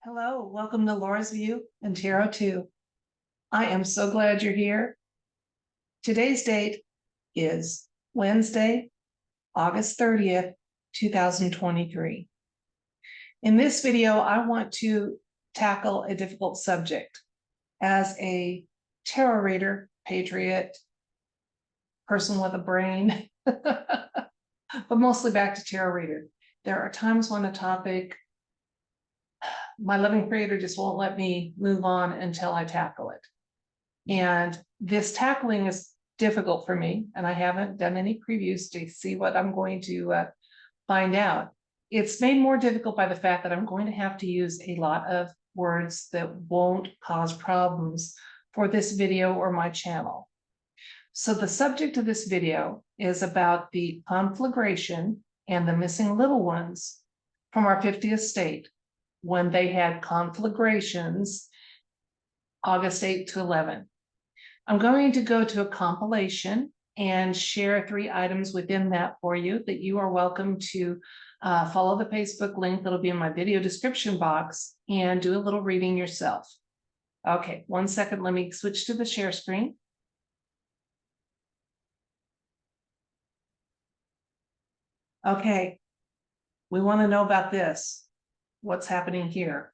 Hello, welcome to Laura's View and Tarot 2. I am so glad you're here. Today's date is Wednesday, August 30th, 2023. In this video, I want to tackle a difficult subject. As a tarot reader, patriot, person with a brain, but mostly back to tarot reader. There are times when a topic my loving creator just won't let me move on until I tackle it. And this tackling is difficult for me, and I haven't done any previews to see what I'm going to find out. It's made more difficult by the fact that I'm going to have to use a lot of words that won't cause problems for this video or my channel. So the subject of this video is about the conflagration and the missing little ones from our 50th state, when they had conflagrations August 8 to 11. I'm going to go to a compilation and share 3 items within that for you that you are welcome to follow the Facebook link that'll be in my video description box and do a little reading yourself. Okay, 1 second, let me switch to the share screen. Okay, we want to know about this. What's happening here?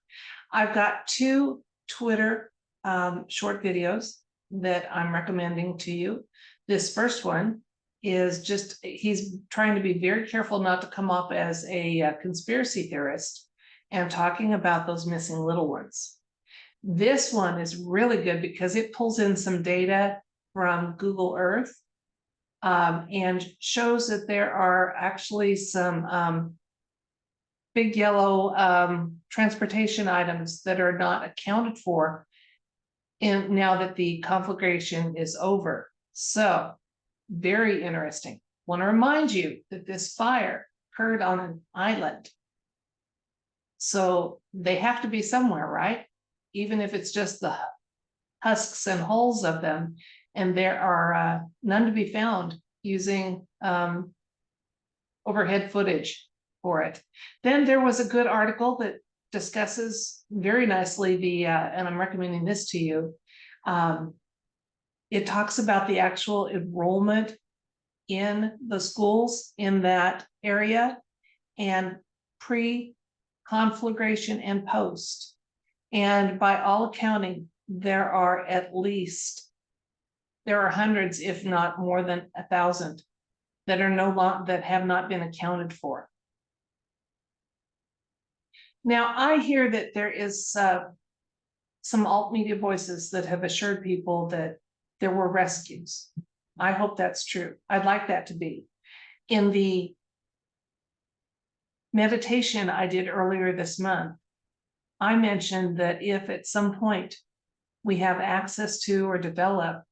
I've got 2 Twitter short videos that I'm recommending to you. This first one is just, he's trying to be very careful not to come up as a conspiracy theorist and talking about those missing little ones. This one is really good because it pulls in some data from Google Earth and shows that there are actually some big yellow transportation items that are not accounted for now that the conflagration is over. So very interesting. Want to remind you that this fire occurred on an island. So they have to be somewhere, right? Even if it's just the husks and hulls of them, and there are none to be found using overhead footage for it. Then there was a good article that discusses very nicely the, and I'm recommending this to you. It talks about the actual enrollment in the schools in that area and pre-conflagration and post. And by all accounting, there are hundreds, if not more than 1,000 that are that have not been accounted for. Now, I hear that there is some alt media voices that have assured people that there were rescues. I hope that's true. I'd like that to be. In the meditation I did earlier this month, I mentioned that if at some point we have access to or develop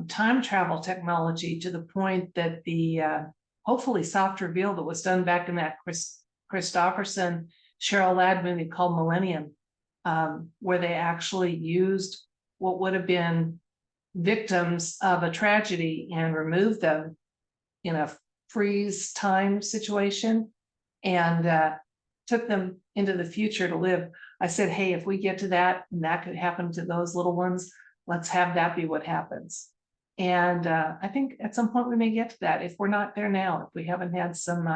time travel technology to the point that the hopefully soft reveal that was done back in that Christopherson Cheryl Ladd movie called Millennium, where they actually used what would have been victims of a tragedy and removed them in a freeze time situation and took them into the future to live. I said, hey, if we get to that and that could happen to those little ones, let's have that be what happens. And I think at some point we may get to that if we're not there now, if we haven't had some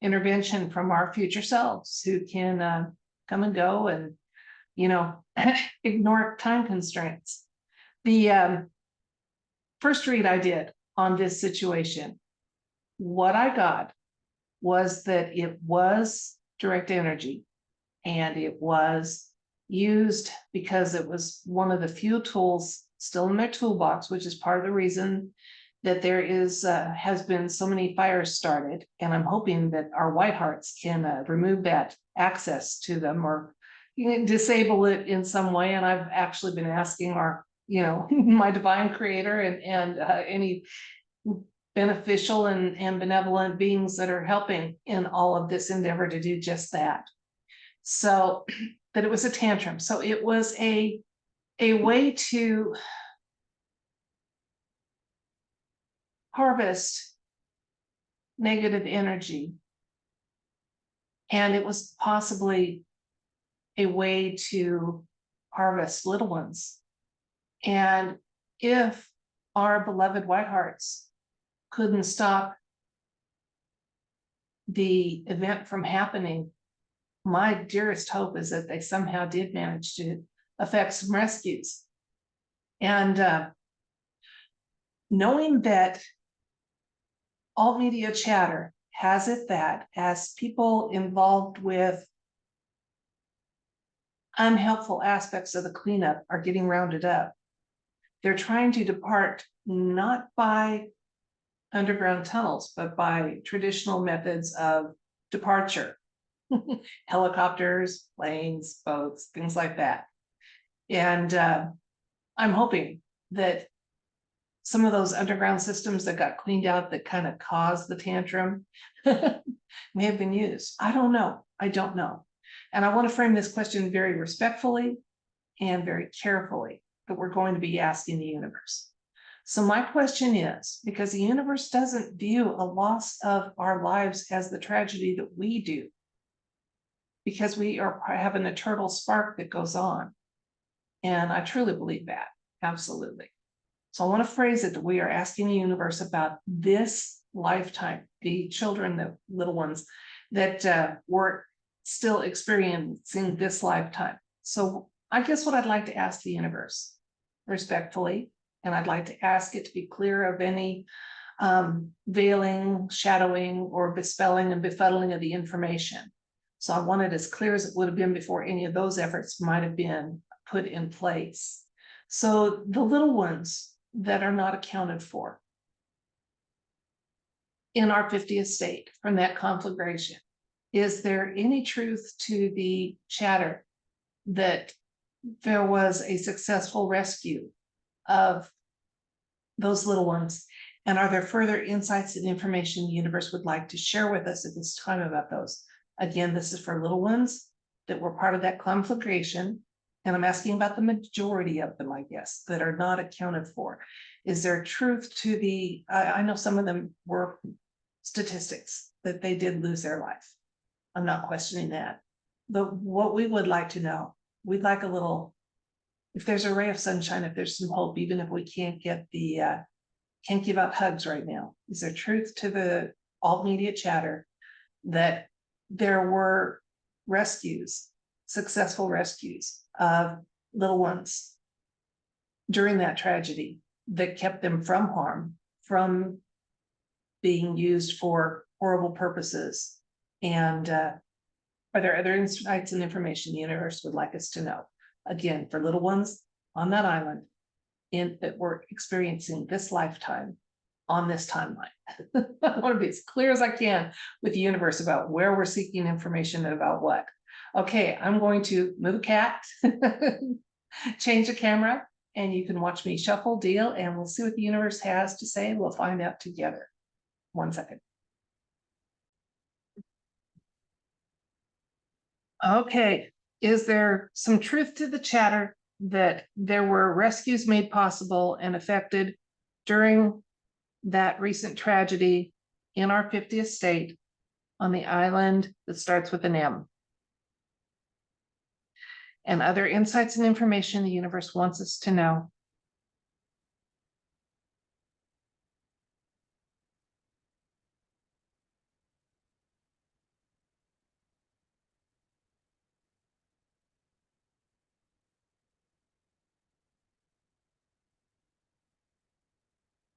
intervention from our future selves who can come and go and, ignore time constraints. The first read I did on this situation, what I got was that it was direct energy, and it was used because it was one of the few tools still in their toolbox, which is part of the reason that there has been so many fires started. And I'm hoping that our white hearts can remove that access to them or disable it in some way. And I've actually been asking our, my divine creator and any beneficial and benevolent beings that are helping in all of this endeavor to do just that. So that it was a tantrum. So it was a way to harvest negative energy. And it was possibly a way to harvest little ones. And if our beloved Whitehearts couldn't stop the event from happening, my dearest hope is that they somehow did manage to effect some rescues. And knowing that alt media chatter has it that as people involved with unhelpful aspects of the cleanup are getting rounded up, they're trying to depart not by underground tunnels, but by traditional methods of departure. Helicopters, planes, boats, things like that. And I'm hoping that some of those underground systems that got cleaned out that kind of caused the tantrum may have been used. I don't know. I don't know. And I want to frame this question very respectfully and very carefully, that we're going to be asking the universe. So my question is, because the universe doesn't view a loss of our lives as the tragedy that we do, because we have an eternal spark that goes on. And I truly believe that, absolutely. So I want to phrase it that we are asking the universe about this lifetime, the children, the little ones that were still experiencing this lifetime. So I guess what I'd like to ask the universe, respectfully, and I'd like to ask it to be clear of any veiling, shadowing, or bespelling and befuddling of the information. So I want it as clear as it would have been before any of those efforts might have been put in place. So the little ones that are not accounted for in our 50th state from that conflagration, is there any truth to the chatter that there was a successful rescue of those little ones? And are there further insights and information the universe would like to share with us at this time about those? Again, this is for little ones that were part of that conflagration. And I'm asking about the majority of them, I guess, that are not accounted for. Is there truth to the, I know some of them were statistics that they did lose their life. I'm not questioning that. But what we would like to know, we'd like a little, if there's a ray of sunshine, if there's some hope, even if we can't get the, can't give out hugs right now. Is there truth to the alt media chatter that there were rescues, successful rescues of little ones during that tragedy that kept them from harm, from being used for horrible purposes? And are there other insights and information the universe would like us to know? Again, for little ones on that island that we're experiencing this lifetime on this timeline. I want to be as clear as I can with the universe about where we're seeking information and about what. Okay, I'm going to move a cat, change the camera, and you can watch me shuffle, deal, and we'll see what the universe has to say. We'll find out together. 1 second. Okay, is there some truth to the chatter that there were rescues made possible and effected during that recent tragedy in our 50th state on the island that starts with an M? And other insights and information the universe wants us to know.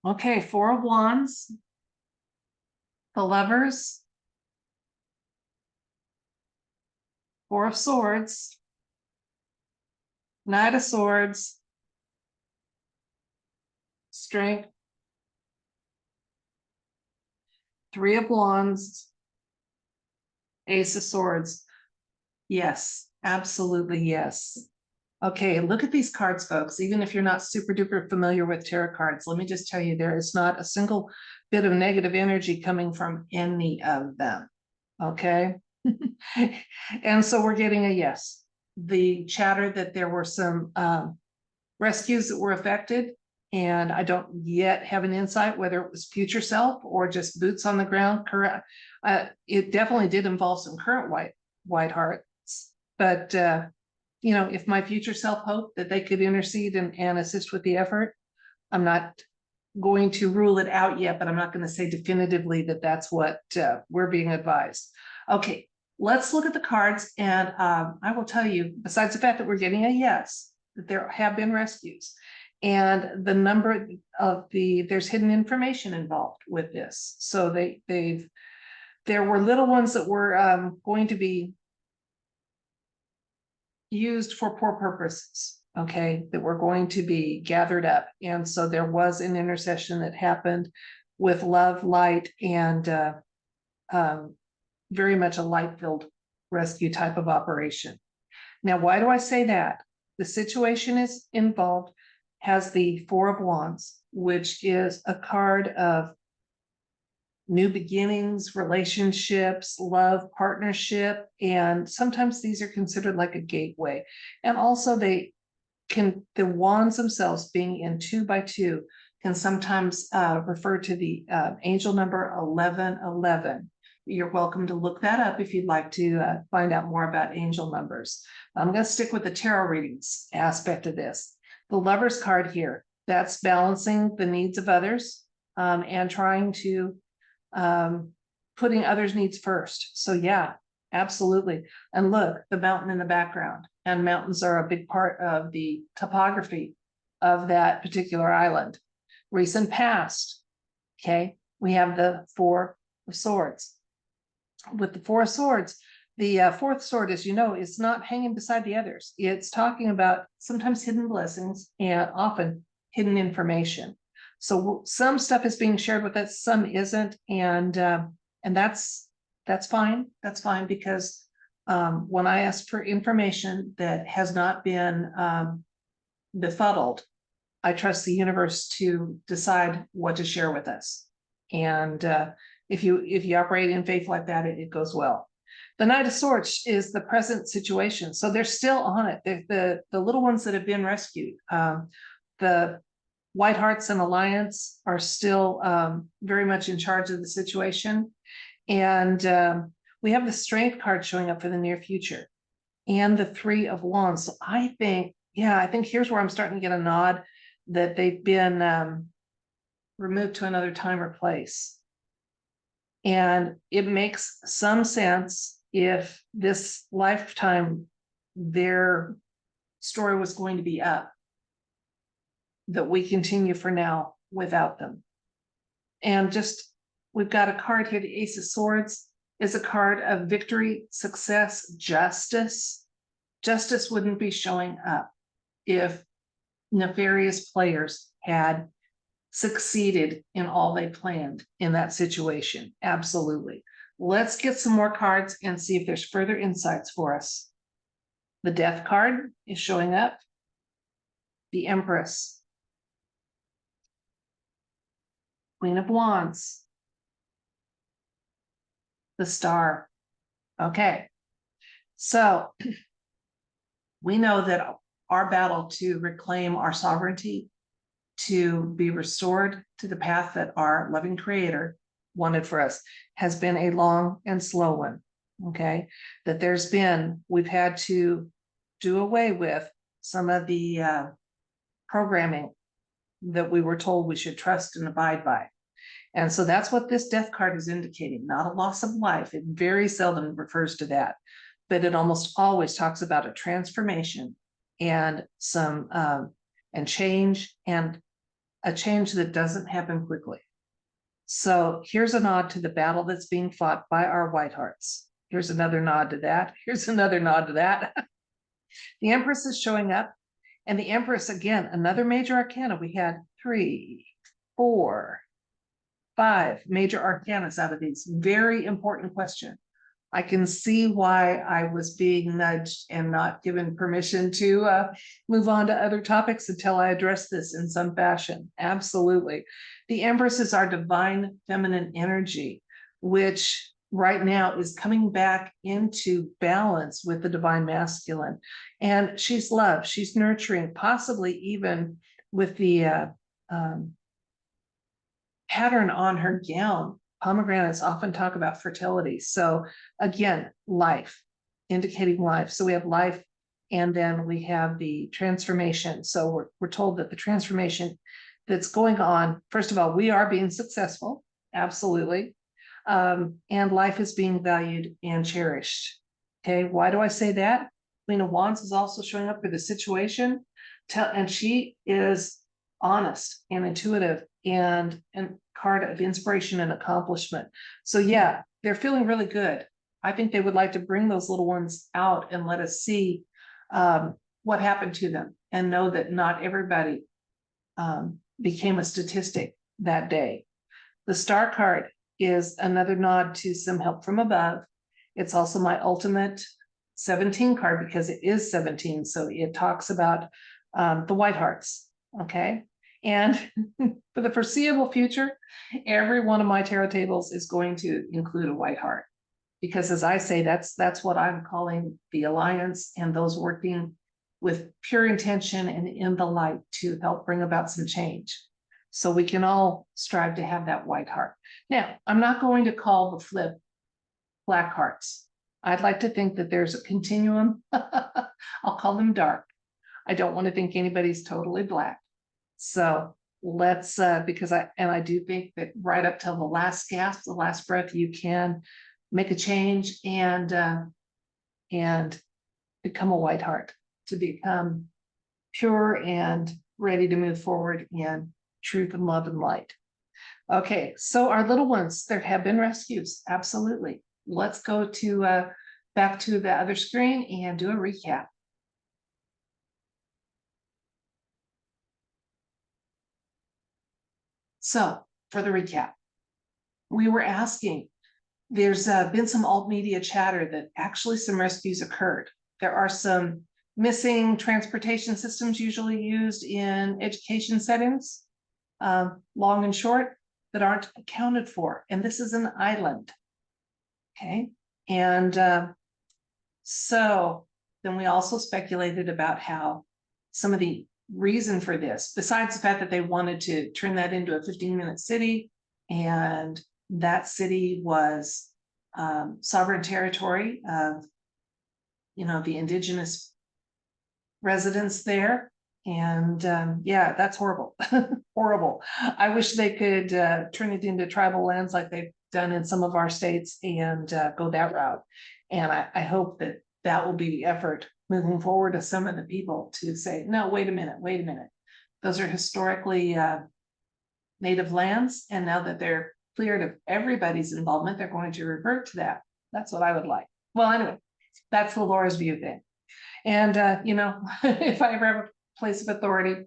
Okay, 4 of Wands, the Lovers, 4 of Swords, Knight of Swords, Strength, 3 of Wands, Ace of Swords. Yes, absolutely yes. Okay, look at these cards, folks. Even if you're not super duper familiar with tarot cards, let me just tell you, there is not a single bit of negative energy coming from any of them. Okay. And so we're getting a yes. The chatter that there were some rescues that were affected, and I don't yet have an insight whether it was future self or just boots on the ground. Correct. It definitely did involve some current Whitehearts, But, if my future self hoped that they could intercede and assist with the effort, I'm not going to rule it out yet, but I'm not going to say definitively that that's what we're being advised. Okay, let's look at the cards, and I will tell you, besides the fact that we're getting a yes, that there have been rescues, and the number of there's hidden information involved with this. So there were little ones that were going to be used for poor purposes, okay, that were going to be gathered up. And so there was an intercession that happened with love, light, and very much a light-filled rescue type of operation. Now, why do I say that? The situation is involved, has the Four of Wands, which is a card of new beginnings, relationships, love, partnership, and sometimes these are considered like a gateway. And also the wands themselves being in 2 by 2 can sometimes refer to the angel number 1111. You're welcome to look that up if you'd like to find out more about angel numbers. I'm going to stick with the tarot readings aspect of this. The Lover's card here, that's balancing the needs of others and trying to putting others' needs first. So yeah, absolutely. And look, the mountain in the background, and mountains are a big part of the topography of that particular island. Recent past, okay, we have the Four of Swords. With the Four of Swords, the fourth sword, as you know, is not hanging beside the others. It's talking about sometimes hidden blessings and often hidden information. So some stuff is being shared with us, some isn't, and that's fine. That's fine, because when I ask for information that has not been befuddled, I trust the universe to decide what to share with us. And if you operate in faith like that, it goes well. The Knight of Swords is the present situation, so they're still on it. The little ones that have been rescued. The White Hearts and Alliance are still very much in charge of the situation. And we have the Strength card showing up for the near future and the Three of Wands. So I think here's where I'm starting to get a nod that they've been removed to another time or place. And it makes some sense if this lifetime their story was going to be up, that we continue for now without them. And we've got a card here. The Ace of Swords is a card of victory, success, justice. Justice wouldn't be showing up if nefarious players had succeeded in all they planned in that situation. Absolutely. Let's get some more cards and see if there's further insights for us. The Death card is showing up. The Empress. Queen of Wands. The Star. Okay. So we know that our battle to reclaim our sovereignty, to be restored to the path that our loving Creator wanted for us, has been a long and slow one. Okay. That we've had to do away with some of the programming that we were told we should trust and abide by. And so that's what this Death card is indicating, not a loss of life. It very seldom refers to that, but it almost always talks about a transformation and some and change, and a change that doesn't happen quickly. So here's a nod to the battle that's being fought by our White Hearts. Here's another nod to that. Here's another nod to that. The Empress is showing up, and the Empress, again, another major arcana. We had 3, 4, 5 major arcanas out of these. Very important question. I can see why I was being nudged and not given permission to move on to other topics until I address this in some fashion. Absolutely. The Empress is our divine feminine energy, which right now is coming back into balance with the divine masculine. And she's love, she's nurturing, possibly even with the pattern on her gown. Pomegranates often talk about fertility. So again, life. indicating life. So we have life, and then we have the transformation. So we're told that the transformation that's going on, first of all, we are being successful, absolutely. And life is being valued and cherished. Okay, why do I say that? Queen of Wands is also showing up for the situation, and she is honest and intuitive and card of inspiration and accomplishment. So yeah, they're feeling really good. I think they would like to bring those little ones out and let us see what happened to them, and know that not everybody became a statistic that day. The Star card is another nod to some help from above. It's also my ultimate 17 card because it is 17. So it talks about the white hearts. Okay. And for the foreseeable future, every one of my tarot tables is going to include a white heart. Because as I say, that's what I'm calling the alliance, and those working with pure intention and in the light to help bring about some change. So we can all strive to have that white heart. Now, I'm not going to call the flip black hearts. I'd like to think that there's a continuum. I'll call them dark. I don't want to think anybody's totally black. So let's, because I do think that right up till the last gasp, the last breath, you can make a change and become a white heart, to become pure and ready to move forward in truth and love and light. Okay, so our little ones, there have been rescues, absolutely. Let's go to back to the other screen and do a recap. So for the recap, we were asking, there's been some alt media chatter that actually some rescues occurred. There are some missing transportation systems usually used in education settings, long and short, that aren't accounted for. And this is an island. Okay. And so then we also speculated about how some of the reason for this, besides the fact that they wanted to turn that into a 15-minute city, and that city was sovereign territory of, the indigenous residents there. And yeah, that's horrible. Horrible. I wish they could turn it into tribal lands like they've done in some of our states, and go that route. And I hope that that will be the effort moving forward of some of the people to say, no, wait a minute. Those are historically native lands. And now that they're cleared of everybody's involvement, they're going to revert to that. That's what I would like. Well, anyway, that's the Laura's view thing. And, if I ever have a place of authority,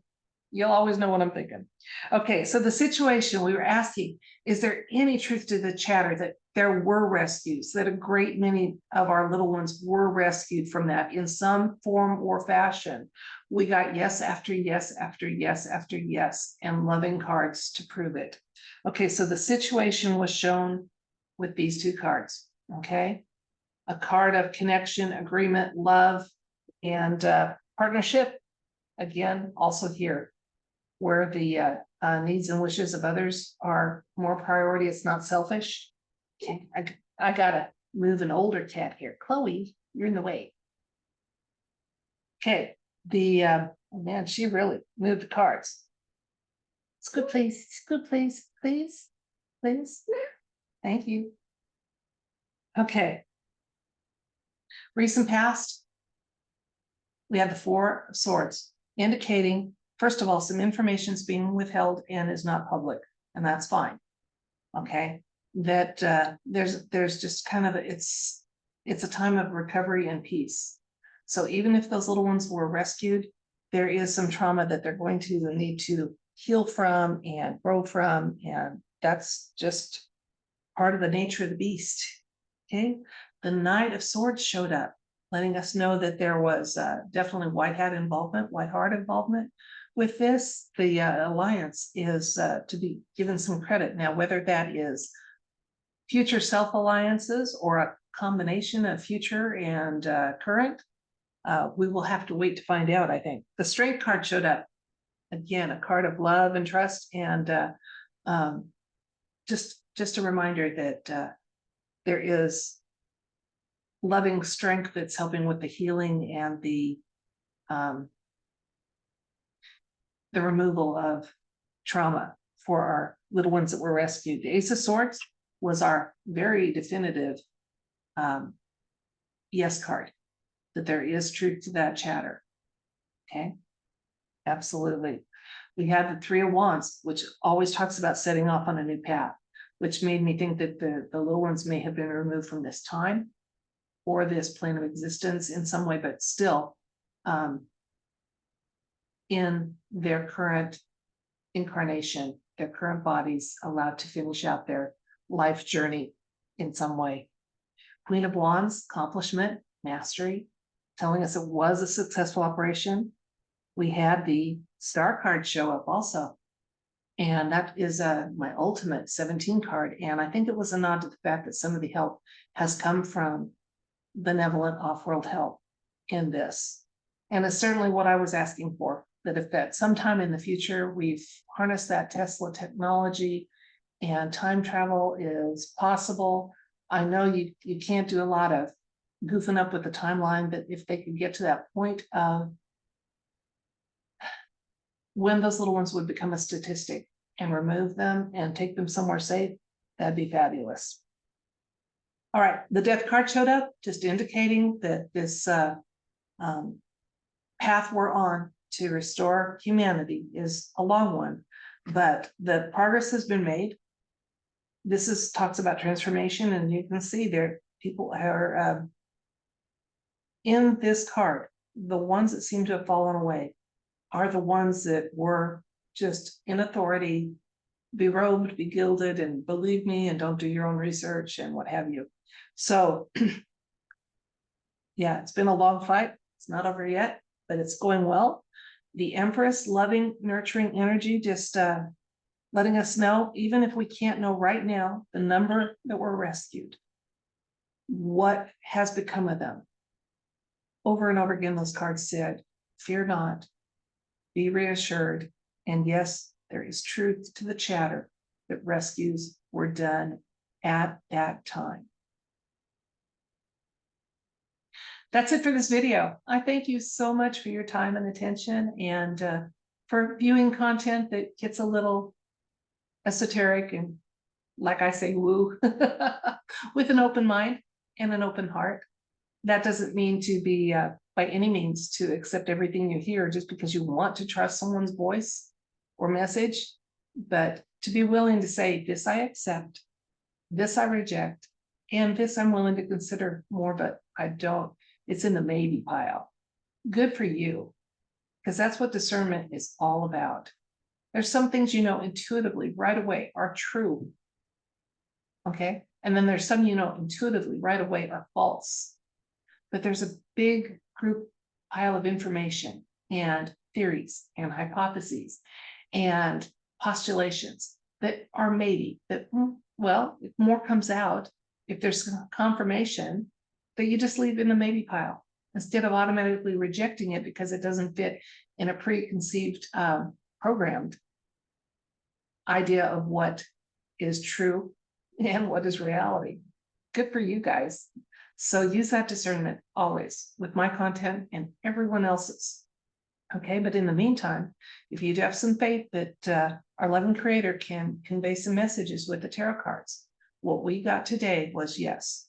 you'll always know what I'm thinking. Okay, so the situation we were asking, is there any truth to the chatter that there were rescues, that a great many of our little ones were rescued from that in some form or fashion? We got yes after yes after yes after yes, and loving cards to prove it. Okay, so the situation was shown with these two cards. Okay, a card of connection, agreement, love, and partnership. Again, also here, where the needs and wishes of others are more priority. It's not selfish. Okay, I gotta move an older cat here. Chloe, you're in the way. Okay, the man, she really moved the cards. Scoot, please. Scoot, please. Please. Thank you. Okay. Recent past, we have the Four of Swords, indicating, first of all, some information is being withheld and is not public, and that's fine. Okay, that there's just kind of it's a time of recovery and peace. So even if those little ones were rescued, there is some trauma that they're going to need to heal from and grow from, and that's just part of the nature of the beast. Okay, the Knight of Swords showed up, letting us know that there was definitely white heart involvement with this. The alliance is to be given some credit. Now, whether that is future self-alliances or a combination of future and current, we will have to wait to find out, I think. The Strength card showed up. Again, a card of love and trust, and just a reminder that there is loving strength that's helping with the healing and the removal of trauma for our little ones that were rescued. The Ace of Swords was our very definitive yes card, that there is truth to that chatter. Okay, absolutely. We had the Three of Wands, which always talks about setting off on a new path, which made me think that the little ones may have been removed from this time or this plane of existence in some way, but still in their current incarnation, their current bodies, allowed to finish out their life journey in some way. Queen of Wands, accomplishment, mastery, telling us it was a successful operation. We had the Star card show up also, and that is my ultimate 17 card. And I think it was a nod to the fact that some of the help has come from benevolent off-world help in this. And it's certainly what I was asking for, that if at some time in the future we've harnessed that Tesla technology and time travel is possible, I know you can't do a lot of goofing up with the timeline, but if they could get to that point of when those little ones would become a statistic and remove them and take them somewhere safe, that'd be fabulous. All right, the Death card showed up, just indicating that this path we're on to restore humanity is a long one, but the progress has been made. This talks about transformation, and you can see there people are in this card. The ones that seem to have fallen away are the ones that were just in authority, berobed, begilded, and believe me, and don't do your own research and what have you. So yeah, it's been a long fight. It's not over yet, but it's going well. The Empress, loving, nurturing energy, just letting us know, even if we can't know right now the number that were rescued, what has become of them. Over and over again, those cards said, fear not, be reassured, and yes, there is truth to the chatter that rescues were done at that time. That's it for this video. I thank you so much for your time and attention, and for viewing content that gets a little esoteric and, like I say, woo, with an open mind and an open heart. That doesn't mean to be, by any means, to accept everything you hear just because you want to trust someone's voice or message, but to be willing to say, this I accept, this I reject, and this I'm willing to consider more, but I don't. It's in the maybe pile. Good for you, because that's what discernment is all about. There's some things you know intuitively right away are true. Okay. And then there's some you know intuitively right away are false. But there's a big group pile of information and theories and hypotheses and postulations that are maybe, that, well, if more comes out, if there's confirmation, that you just leave in the maybe pile instead of automatically rejecting it because it doesn't fit in a preconceived, programmed idea of what is true and what is reality. Good for you guys. So use that discernment always with my content and everyone else's. Okay, but in the meantime, if you do have some faith that our loving creator can convey some messages with the tarot cards, what we got today was, yes,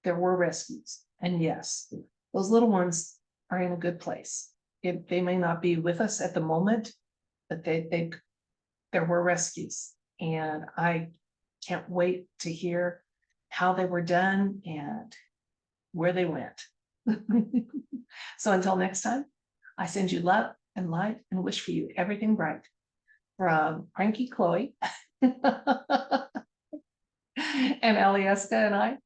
there were rescues, and yes, those little ones are in a good place. They may not be with us at the moment, but there were rescues, and I can't wait to hear how they were done and where they went. So until next time, I send you love and light and wish for you everything bright. From Cranky Chloe and Alieska and I.